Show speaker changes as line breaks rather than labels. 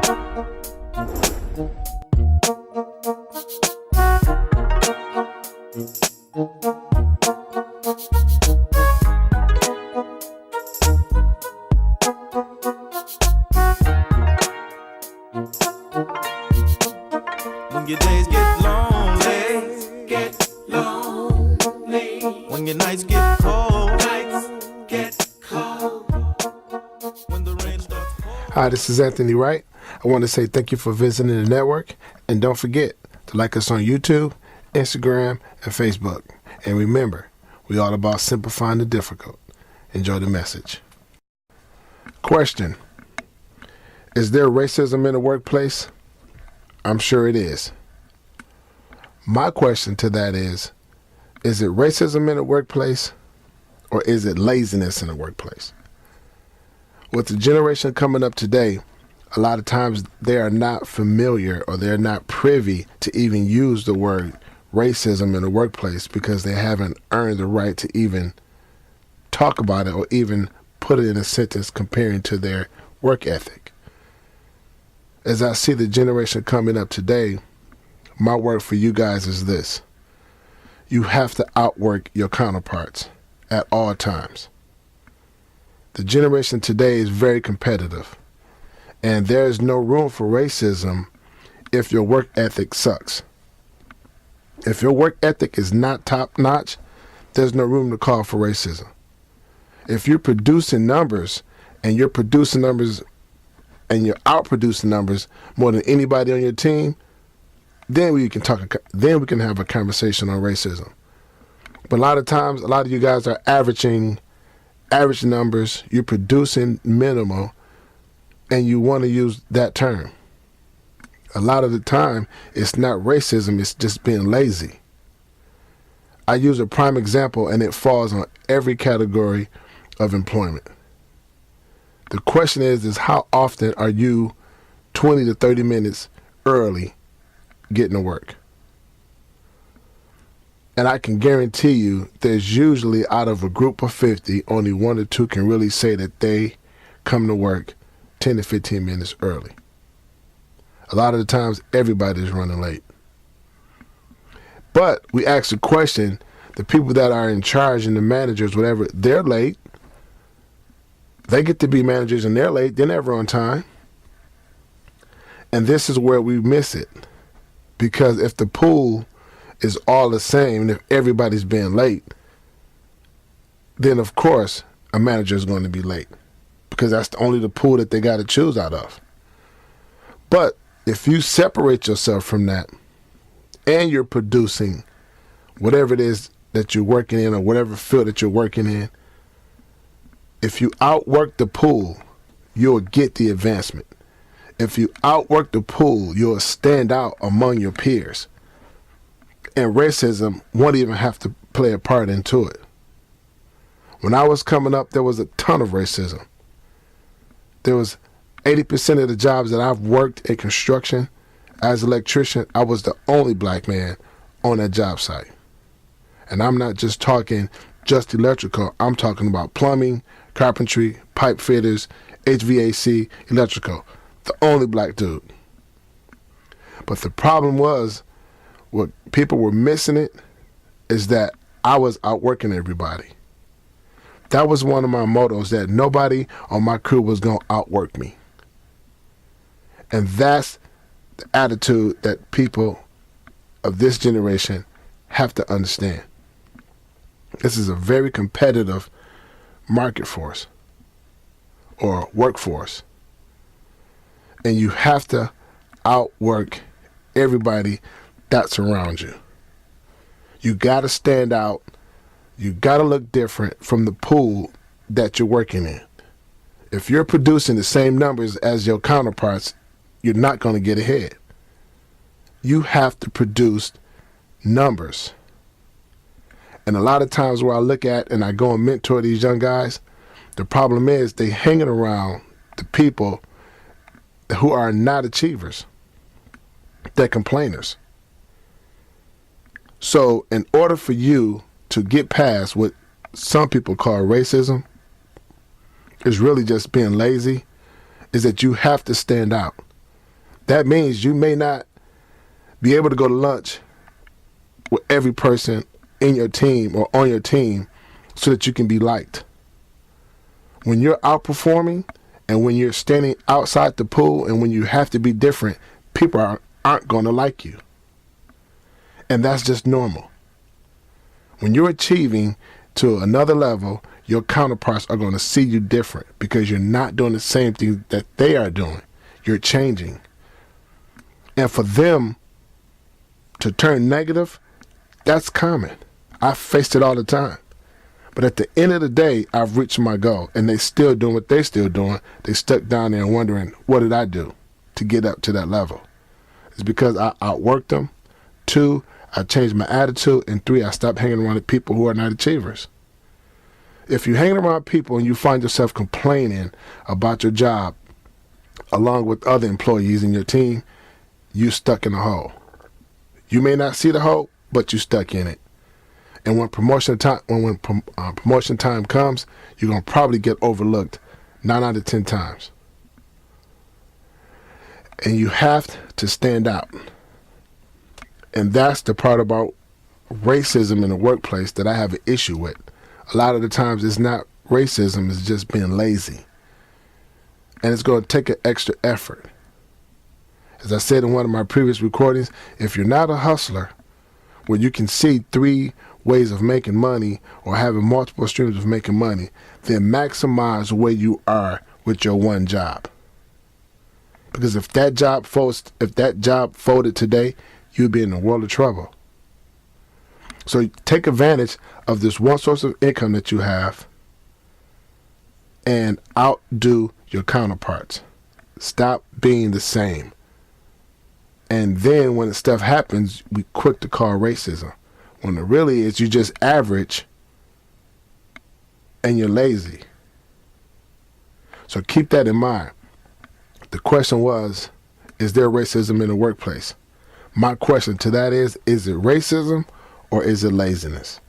When your days get lonely, when your nights get cold, when the rain starts pouring.
Hi, this is Anthony Wright. I want to say thank you for visiting the network, and don't forget to like us on YouTube, Instagram, and Facebook. And remember, we're all about simplifying the difficult. Enjoy the message. Question: is there racism in the workplace? I'm sure it is. My question to that is it racism in the workplace, or is it laziness in the workplace? With the generation coming up today, a lot of times they are not familiar or they're not privy to even use the word racism in the workplace because they haven't earned the right to even talk about it or even put it in a sentence comparing to their work ethic. As I see the generation coming up today, my word for you guys is this: you have to outwork your counterparts at all times. The generation today is very competitive, and there is no room for racism if your work ethic sucks. If your work ethic is not top notch, there's no room to call for racism. If you're producing numbers and you're producing numbers and you're outproducing numbers more than anybody on your team, then we can have a conversation on racism. But a lot of times, a lot of you guys are averaging average numbers, you're producing minimal, and you want to use that term. A lot of the time, it's not racism, it's just being lazy. I use a prime example, and it falls on every category of employment. The question is how often are you 20 to 30 minutes early getting to work? And I can guarantee you there's usually, out of a group of 50, only 1 or 2 can really say that they come to work 10 to 15 minutes early. A lot of the times, everybody's running late. But we ask the question, the people that are in charge and the managers, whatever, they're late. They get to be managers and they're late. They're never on time. And this is where we miss it. Because if the pool is all the same, and if everybody's being late, then of course a manager is going to be late. Because that's only the pool that they got to choose out of. But if you separate yourself from that, and you're producing whatever it is that you're working in or whatever field that you're working in, if you outwork the pool, you'll get the advancement. If you outwork the pool, you'll stand out among your peers. And racism won't even have to play a part into it. When I was coming up, there was a ton of racism. There was 80% of the jobs that I've worked in construction as an electrician, I was the only black man on that job site. And I'm not just talking just electrical. I'm talking about plumbing, carpentry, pipe fitters, HVAC, electrical. The only black dude. But the problem was, what people were missing it, is that I was outworking everybody. That was one of my mottos, that nobody on my crew was going to outwork me. And that's the attitude that people of this generation have to understand. This is a very competitive market force or workforce. And you have to outwork everybody that's around you. You got to stand out. You got to look different from the pool that you're working in. If you're producing the same numbers as your counterparts, you're not going to get ahead. You have to produce numbers. And a lot of times where I look at and I go and mentor these young guys, the problem is they hanging around the people who are not achievers. They're complainers. So in order for you to get past what some people call racism, is really just being lazy, is that you have to stand out. That means you may not be able to go to lunch with every person in your team or on your team so that you can be liked. When you're outperforming and when you're standing outside the pool and when you have to be different, people aren't going to like you. And that's just normal. When you're achieving to another level, your counterparts are going to see you different because you're not doing the same thing that they are doing. You're changing. And for them to turn negative, that's common. I faced it all the time. But at the end of the day, I've reached my goal, and they still doing what they're still doing. They stuck down there and wondering, what did I do to get up to that level? It's because I outworked them. 2, I changed my attitude. And 3, I stopped hanging around with people who are not achievers. If you're hanging around people and you find yourself complaining about your job along with other employees in your team, you're stuck in a hole. You may not see the hole, but you're stuck in it. And when promotion time comes, you're going to probably get overlooked 9 out of 10 times. And you have to stand out. And that's the part about racism in the workplace that I have an issue with. A lot of the times it's not racism, it's just being lazy. And it's going to take an extra effort. As I said in one of my previous recordings, if you're not a hustler, where you can see 3 ways of making money or having multiple streams of making money, then maximize where you are with your one job. Because if that job folded today, you'd be in a world of trouble. So take advantage of this one source of income that you have and outdo your counterparts. Stop being the same. And then when the stuff happens, we quick to call racism. When it really is, you just average and you're lazy. So keep that in mind. The question was, is there racism in the workplace? My question to that is it racism or is it laziness?